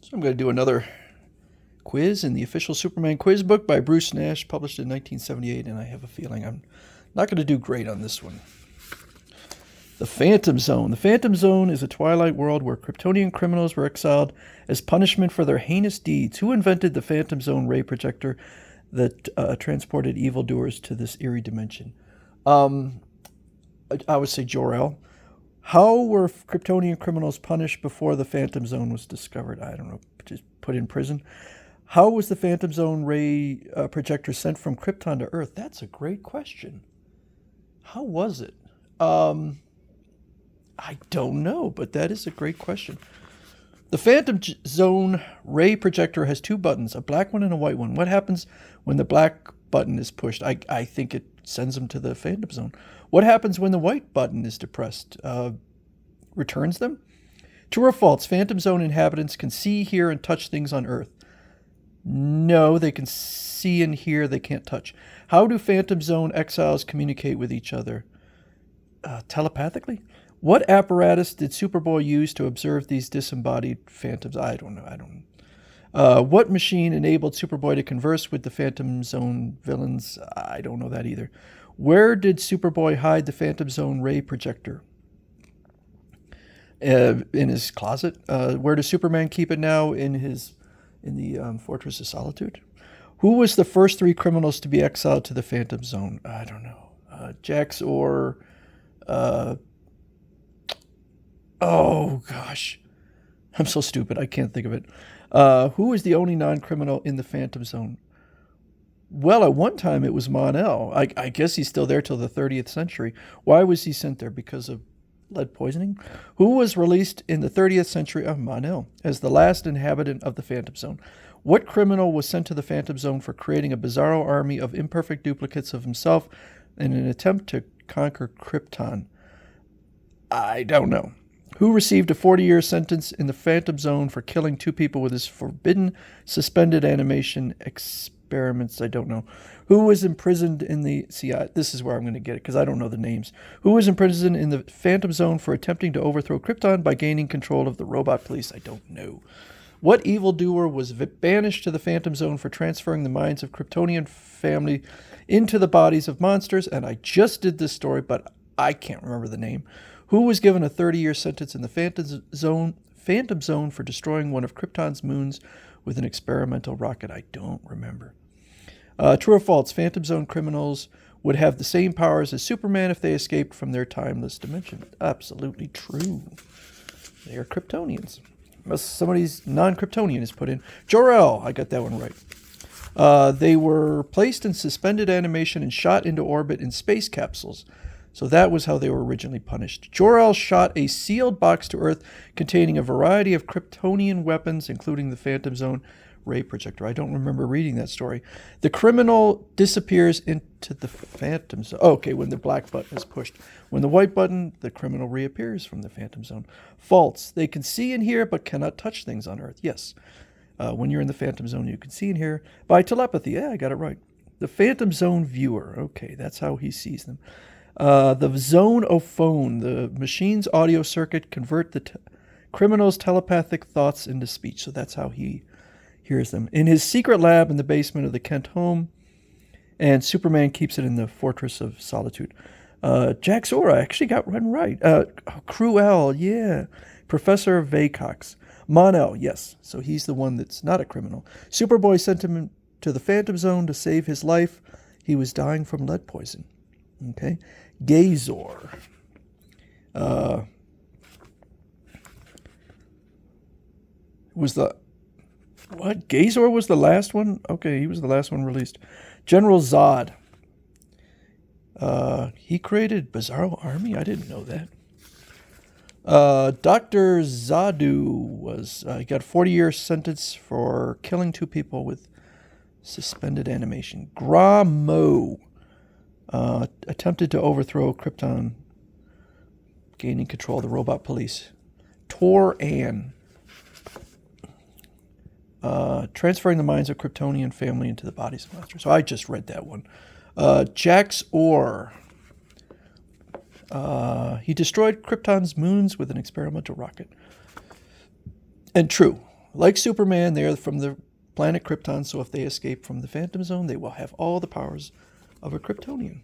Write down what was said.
So I'm going to do another quiz in the official Superman quiz book by Bruce Nash, published in 1978, and I have a feeling I'm not going to do great on this one. The Phantom Zone. The Phantom Zone is a twilight world where Kryptonian criminals were exiled as punishment for their heinous deeds. Who invented the Phantom Zone ray projector that transported evildoers to this eerie dimension? I would say Jor-El. How were Kryptonian criminals punished before the Phantom Zone was discovered? I don't know, just put in prison. How was the Phantom Zone ray projector sent from Krypton to Earth? That's a great question. How was it? I don't know, but that is a great question. The Phantom Zone ray projector has two buttons, a black one and a white one. What happens when the black button is pushed? I think it sends them to the Phantom Zone. What happens when the white button is depressed? Returns them? True or false, Phantom Zone inhabitants can see, hear, and touch things on Earth. No, they can see and hear, they can't touch. How do Phantom Zone exiles communicate with each other? Telepathically? What apparatus did Superboy use to observe these disembodied phantoms? I don't know. What machine enabled Superboy to converse with the Phantom Zone villains? I don't know that either. Where did Superboy hide the Phantom Zone ray projector? In his closet. Where does Superman keep it now? In the Fortress of Solitude. Who was the first three criminals to be exiled to the Phantom Zone? I don't know. Jax or... oh, gosh. I'm so stupid. I can't think of it. Who is the only non-criminal in the Phantom Zone? Well, at one time it was Mon-El. I guess he's still there till the 30th century. Why was he sent there? Because of lead poisoning? Who was released in the 30th century of Mon-El as the last inhabitant of the Phantom Zone? What criminal was sent to the Phantom Zone for creating a bizarro army of imperfect duplicates of himself in an attempt to conquer Krypton? I don't know. Who received a 40-year sentence in the Phantom Zone for killing two people with his forbidden suspended animation experiments? I don't know. Who was imprisoned in the... this is where I'm going to get it, because I don't know the names. Who was imprisoned in the Phantom Zone for attempting to overthrow Krypton by gaining control of the robot police? I don't know. What evildoer was banished to the Phantom Zone for transferring the minds of Kryptonian family into the bodies of monsters? And I just did this story, but I can't remember the name. Who was given a 30-year sentence in the Phantom Zone for destroying one of Krypton's moons with an experimental rocket? I don't remember. True or false, Phantom Zone criminals would have the same powers as Superman if they escaped from their timeless dimension? Absolutely true. They are Kryptonians. Unless somebody's non-Kryptonian is put in. Jor-El, I got that one right. They were placed in suspended animation and shot into orbit in space capsules. So that was how they were originally punished. Jor-El shot a sealed box to Earth containing a variety of Kryptonian weapons, including the Phantom Zone ray projector. I don't remember reading that story. The criminal disappears into the Phantom Zone. Oh, okay, when the black button is pushed. When the white button, the criminal reappears from the Phantom Zone. False. They can see and hear, but cannot touch things on Earth. Yes. When you're in the Phantom Zone, you can see and hear by telepathy. Yeah, I got it right. The Phantom Zone viewer. Okay, that's how he sees them. The Zone-O-Phone, the machine's audio circuit, convert the criminal's telepathic thoughts into speech. So that's how he hears them. In his secret lab in the basement of the Kent home, and Superman keeps it in the Fortress of Solitude. Jax-Ora, I actually got one right. Cruel, yeah. Professor Vaycox. Mon-El, yes. So he's the one that's not a criminal. Superboy sent him to the Phantom Zone to save his life. He was dying from lead poison. Okay. Gazor. Was the... What? Gazor was the last one? Okay, he was the last one released. General Zod. He created Bizarro Army? I didn't know that. Dr. Zadu was... he got a 40-year sentence for killing two people with suspended animation. Gramo. Attempted to overthrow Krypton, gaining control of the robot police. Tor-An. Transferring the minds of Kryptonian family into the bodies of monsters. So I just read that one. Jax-Ur. He destroyed Krypton's moons with an experimental rocket. And true. Like Superman, they are from the planet Krypton, so if they escape from the Phantom Zone, they will have all the powers of a Kryptonian.